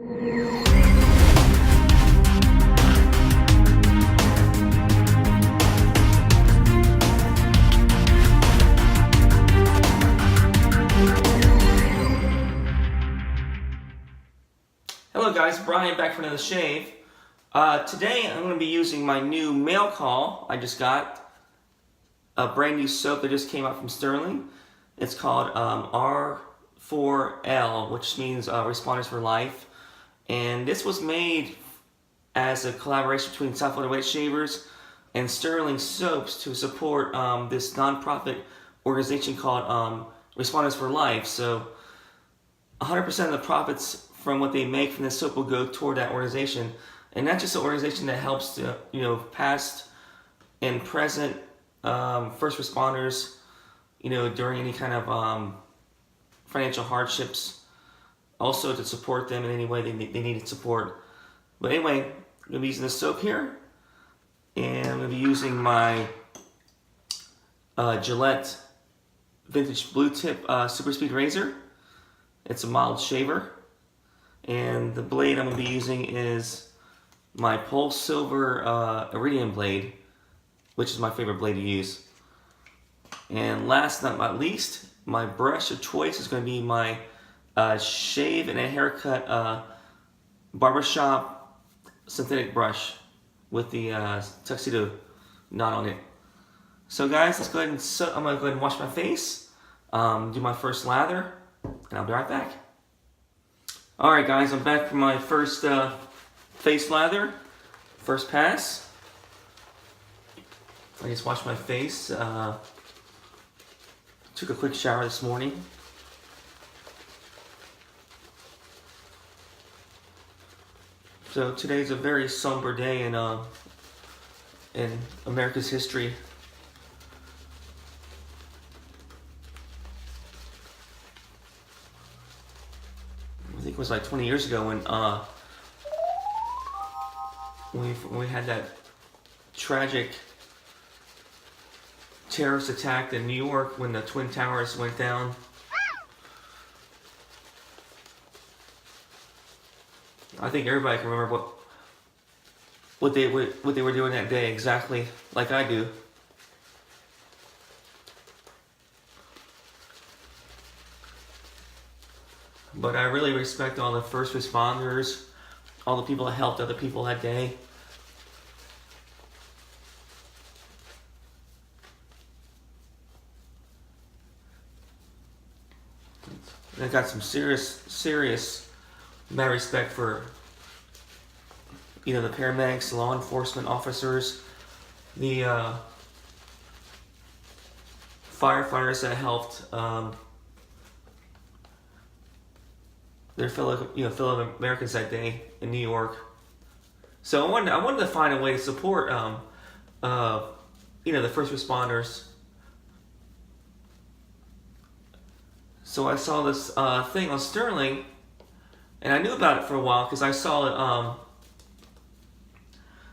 Hello guys, Brian back for another shave. Today I'm going to be using my new mail call. I just got a brand new soap that just came out from Stirling. It's called R4L, which means Responders for Life. And this was made as a collaboration between South Florida Wet Shavers and Stirling Soaps to support this nonprofit organization called Responders for Life. So 100% of the profits from what they make from this soap will go toward that organization. And that's just an organization that helps past and present first responders, during any kind of financial hardships, also to support them in any way they needed support. But anyway, I'm going to be using this soap here, and I'm going to be using my Gillette Vintage Blue Tip Super Speed Razor. It's a mild shaver. And the blade I'm going to be using is my Pol-Silver Iridium blade, which is my favorite blade to use. And last but not least, my brush of choice is going to be my shave and a haircut barbershop synthetic brush with the tuxedo knot on it. So guys, let's go ahead and I'm going to go ahead and wash my face, do my first lather, and I'll be right back. Alright guys, I'm back for my first face lather, first pass. I just washed my face, took a quick shower this morning. So today's a very somber day in America's history. I think it was like 20 years ago when we had that tragic terrorist attack in New York when the Twin Towers went down. I think everybody can remember what they were doing that day exactly like I do. But I really respect all the first responders, all the people that helped other people that day. And I got some serious mad respect for, the paramedics, the law enforcement officers, the firefighters that helped their fellow Americans that day in New York. So I wanted to find a way to support the first responders. So I saw this thing on Stirling, and I knew about it for a while because I saw it.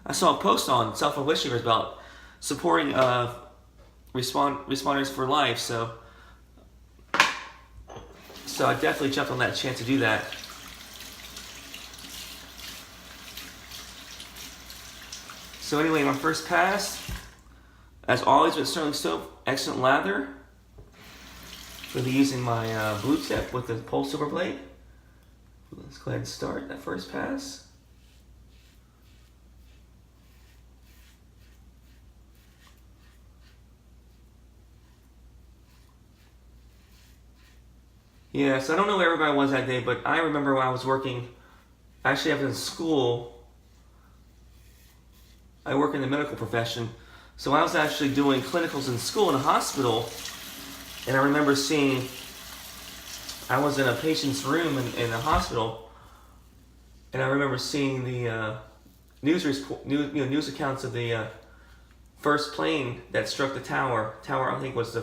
I saw a post on South Florida Wet Shavers about supporting responders for life. So I definitely jumped on that chance to do that. So anyway, my first pass, as always with Stirling soap, excellent lather. I'm going to be using my blue tip with the Pol-Silver blade. Let's go ahead and start that first pass. Yes, I don't know where everybody was that day, but I remember when I was working, actually I was in school. I work in the medical profession, so I was actually doing clinicals in school in a hospital, and I remember I was in a patient's room in a hospital, and I remember seeing the news accounts of the first plane that struck the tower. I think was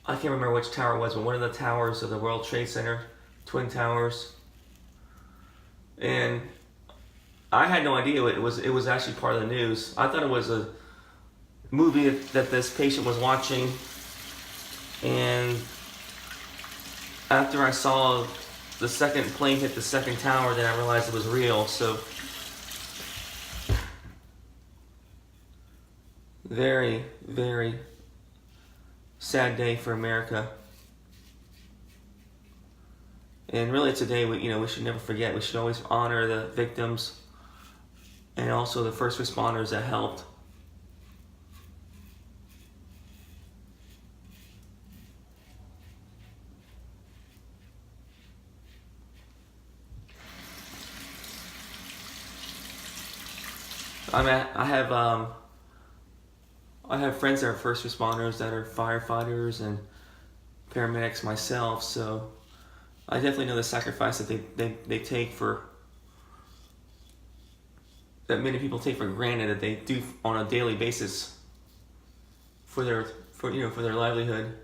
I can't remember which tower it was, but one of the towers of the World Trade Center, Twin Towers. And I had no idea it was actually part of the news. I thought it was a movie that this patient was watching, and after I saw the second plane hit the second tower, then I realized it was real. So very, very sad day for America. And really, it's a day we should never forget. We should always honor the victims and also the first responders that helped. I have friends that are first responders, that are firefighters and paramedics myself, so I definitely know the sacrifice that they take that many people take for granted, that they do on a daily basis for their livelihood.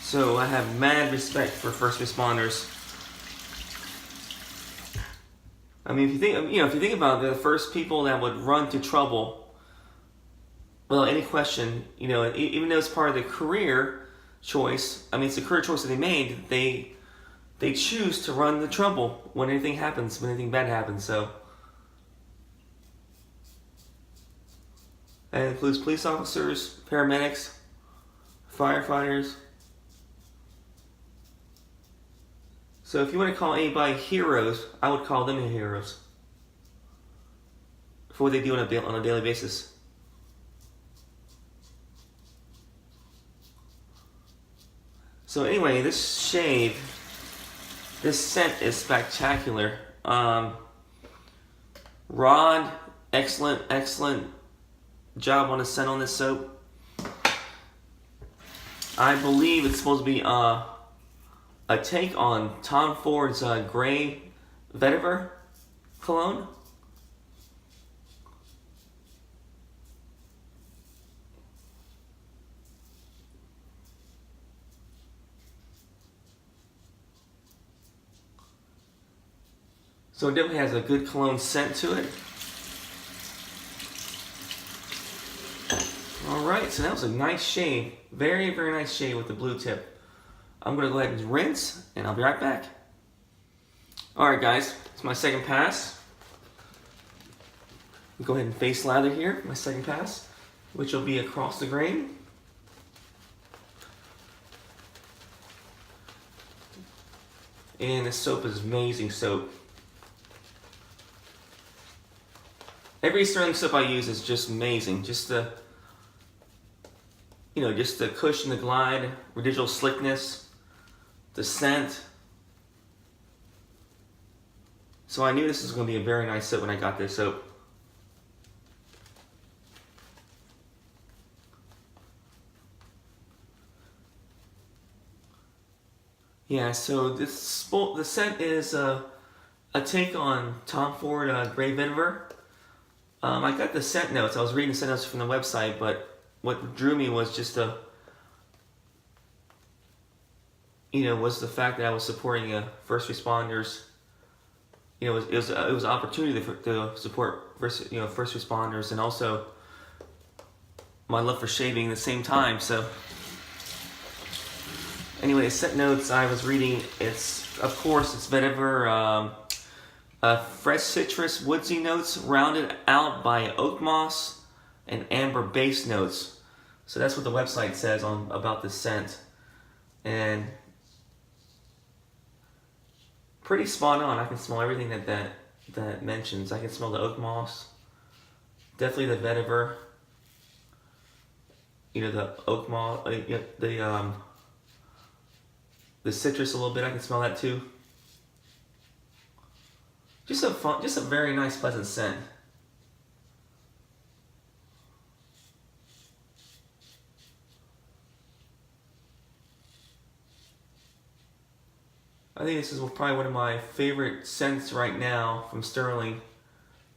So I have mad respect for first responders. I mean, if you think about it, the first people that would run to trouble, well, any question, even though it's part of the career choice, I mean, it's a career choice that they made, they choose to run the trouble when anything happens, when anything bad happens, so. That includes police officers, paramedics, firefighters. So if you want to call anybody heroes, I would call them heroes for what they do on a daily basis. So anyway, this scent is spectacular. Rod, excellent job on the scent on this soap. I believe it's supposed to be a take on Tom Ford's Gray Vetiver cologne. So it definitely has a good cologne scent to it. Alright, so that was a nice shade. Very, very nice shade with the blue tip. I'm going to go ahead and rinse, and I'll be right back. Alright guys, it's my second pass. Go ahead and face lather here, my second pass, which will be across the grain. And this soap is amazing soap. Every Stirling soap I use is just amazing. Just the cushion, the glide, residual slickness, the scent. So I knew this was going to be a very nice soap when I got this soap. Yeah, so the scent is a take on Tom Ford Gray Vetiver. I got the scent notes. I was reading the scent notes from the website, but what drew me was just was the fact that I was supporting first responders. It was an opportunity to support first responders, and also my love for shaving at the same time. So anyway, the scent notes I was reading, it's Vetiver. Fresh citrus, woodsy notes rounded out by oak moss and amber base notes. So that's what the website says about this scent, and pretty spot on. I can smell everything that mentions. I can smell the oak moss, definitely the vetiver. The oak moss, the citrus a little bit. I can smell that too. Just a very nice, pleasant scent. I think this is probably one of my favorite scents right now from Stirling.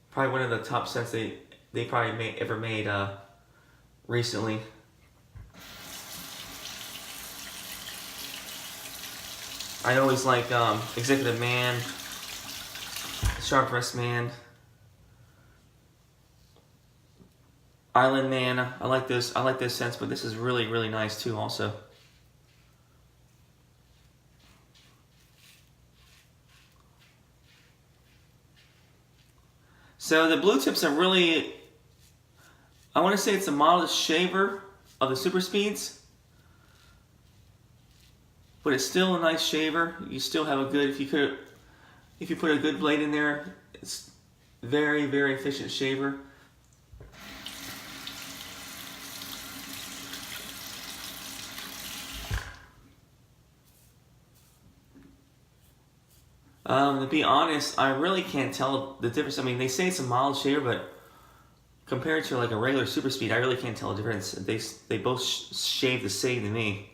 Probably one of the top scents they probably ever made recently. I always like Executive Man, Sharp Dressed Man. Island Man. I like this. I like this scent, but this is really, really nice too also. So the blue tips are really, I want to say it's the mildest shaver of the super speeds, but it's still a nice shaver. You still have a good, if you put a good blade in there, it's very, very efficient shaver. To be honest, I really can't tell the difference. I mean, they say it's a mild shaver, but compared to like a regular super speed, I really can't tell the difference. They both shave the same to me.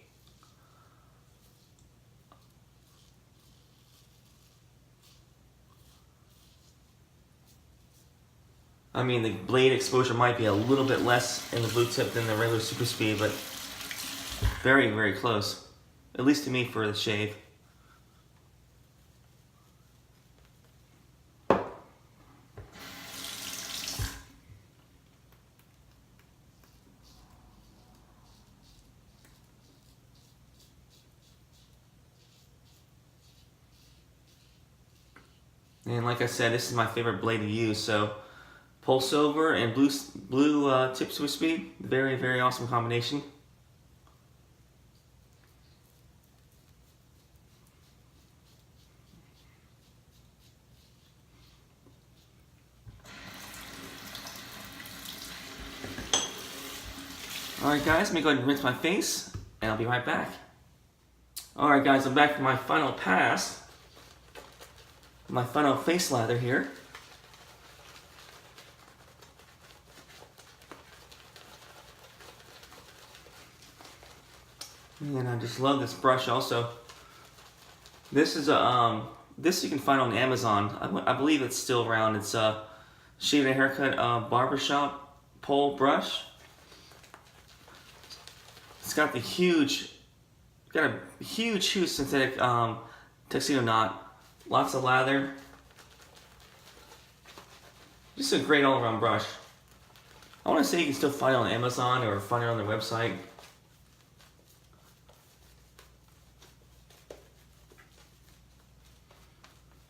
I mean, the blade exposure might be a little bit less in the blue tip than the regular super speed, but very, very close. At least to me for the shave. And like I said, this is my favorite blade to use. So Pol-Silver and blue tip super speed, very, very awesome combination. Alright guys, let me go ahead and rinse my face, and I'll be right back. Alright guys, I'm back for my final pass. My final face lather here. And I just love this brush also. This is a this you can find on Amazon. I believe it's still around. It's a Shave and Haircut barbershop pole brush. It's got a huge synthetic tuxedo knot. Lots of lather. Just a great all-around brush. I want to say you can still find it on Amazon or find it on their website.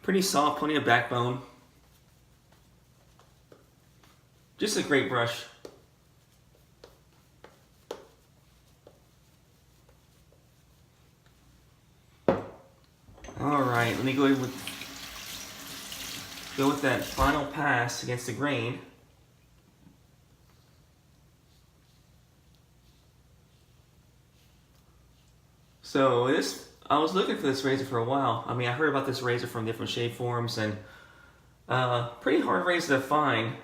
Pretty soft, plenty of backbone. Just a great brush. Alright, let me go with that final pass against the grain. So I was looking for this razor for a while. I mean, I heard about this razor from different shave forums, and pretty hard razor to find.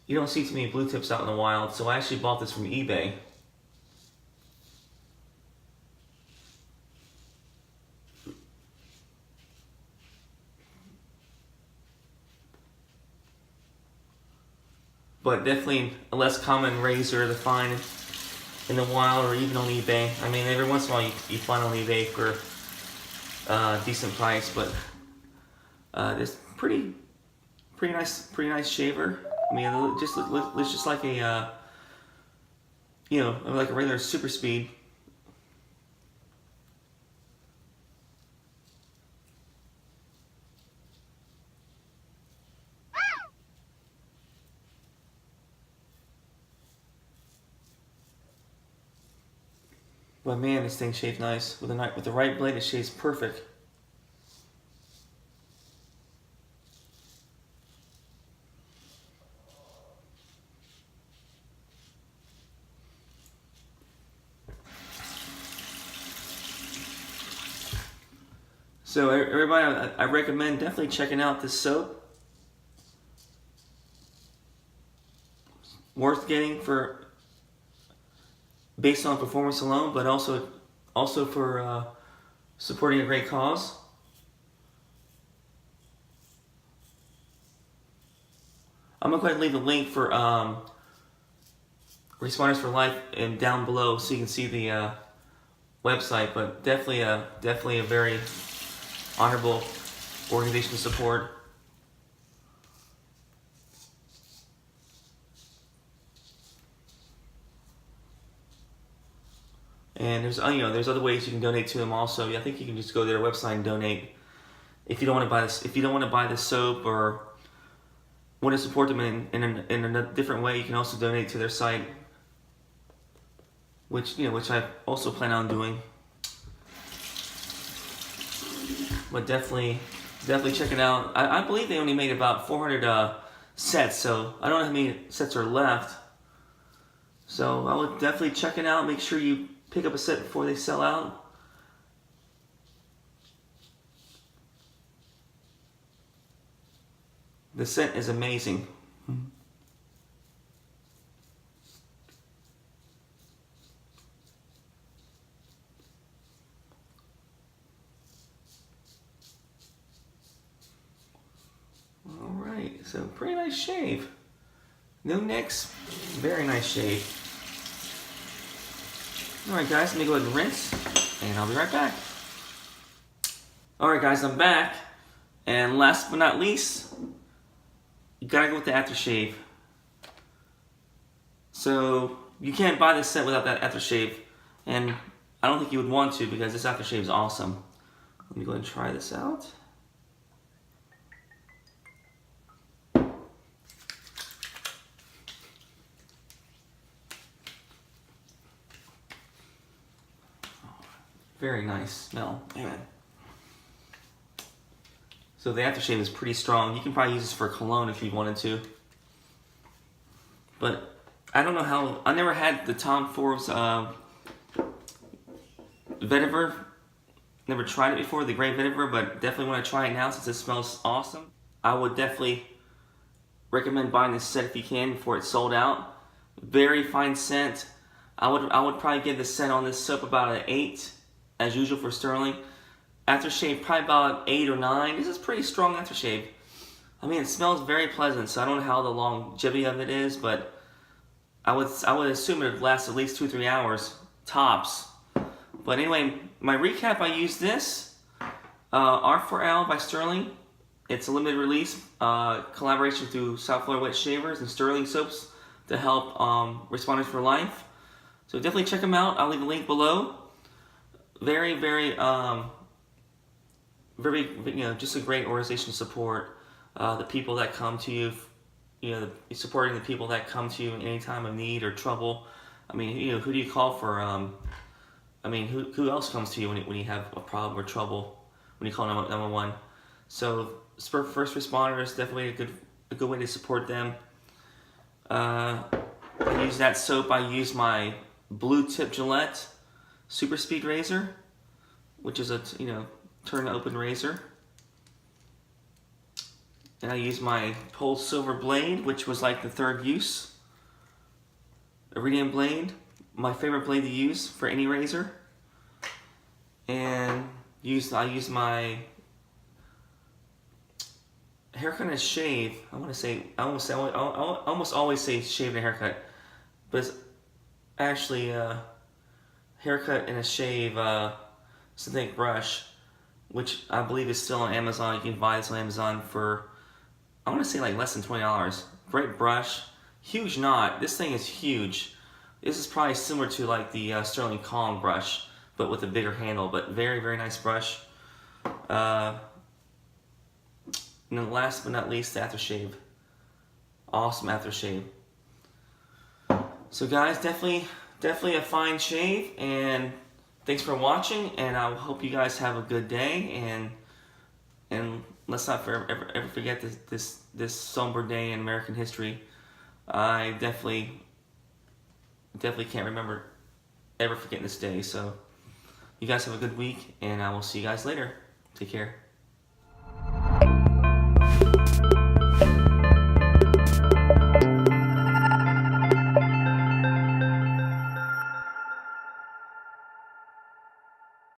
You don't see too many blue tips out in the wild, so I actually bought this from eBay. But definitely a less common razor to find in the wild or even on eBay. I mean, every once in a while you find on eBay for a decent price, but this pretty nice shaver. I mean, it just looks just like a like a regular super speed. But man, this thing shaves nice. With the right blade, it shaves perfect. So everybody, I recommend definitely checking out this soap. Worth getting based on performance alone, but also for supporting a great cause. I'm gonna go ahead and leave the link for Responders for Life and down below so you can see the website. But definitely a very honorable organization to support. And there's there's other ways you can donate to them also. I think you can just go to their website and donate if you don't want to buy this. If you don't want to buy the soap or want to support them in a different way, you can also donate to their site, which I also plan on doing. But definitely check it out. I believe they only made about 400 sets, so I don't know how many sets are left. So I would definitely check it out. Make sure you pick up a set before they sell out. The scent is amazing. Alright, so pretty nice shave. No nicks, very nice shave. Alright guys, let me go ahead and rinse, and I'll be right back. Alright guys, I'm back. And last but not least, you gotta go with the aftershave. So you can't buy this set without that aftershave, and I don't think you would want to because this aftershave is awesome. Let me go ahead and try this out. Very nice smell, man. So the aftershave is pretty strong. You can probably use this for cologne if you wanted to. But I don't know how, I never had the Tom Ford's vetiver. Never tried it before, the gray vetiver, but definitely want to try it now since it smells awesome. I would definitely recommend buying this set if you can before it's sold out. Very fine scent. I would probably give the scent on this soap about an 8, as usual for Stirling. Aftershave probably about 8 or 9. This is pretty strong aftershave. I mean, it smells very pleasant, so I don't know how the longevity of it is, but I would assume it would last at least 2 or 3 hours tops. But anyway, my recap: I used this R4L by Stirling. It's a limited release collaboration through South Florida Wet Shavers and Stirling Soaps to help responders for life. So definitely check them out. I'll leave a link below. Very, just a great organization to support the people that come to you. Supporting the people that come to you in any time of need or trouble. I mean, who do you call for? Who else comes to you when you have a problem or trouble? When you call 911. So first responders, definitely a good way to support them. I use that soap. I use my blue tip Gillette Super Speed razor, which is a turn to open razor. And I use my Pol-Silver blade, which was like the third use. Iridium blade, my favorite blade to use for any razor. And I use my haircut and shave. I almost always say shave and a haircut, but it's actually haircut and a shave synthetic brush, which I believe is still on Amazon. You can buy this on Amazon for, I want to say, like less than $20. Great brush, huge knot. This thing is huge. This is probably similar to like the Stirling Calm brush, but with a bigger handle. But very, very nice brush. And then last but not least, the aftershave. Awesome aftershave. So guys, definitely a fine shave, and thanks for watching, and I hope you guys have a good day, and let's not ever forget this somber day in American history. I definitely can't remember ever forgetting this day. So you guys have a good week, and I will see you guys later. Take care.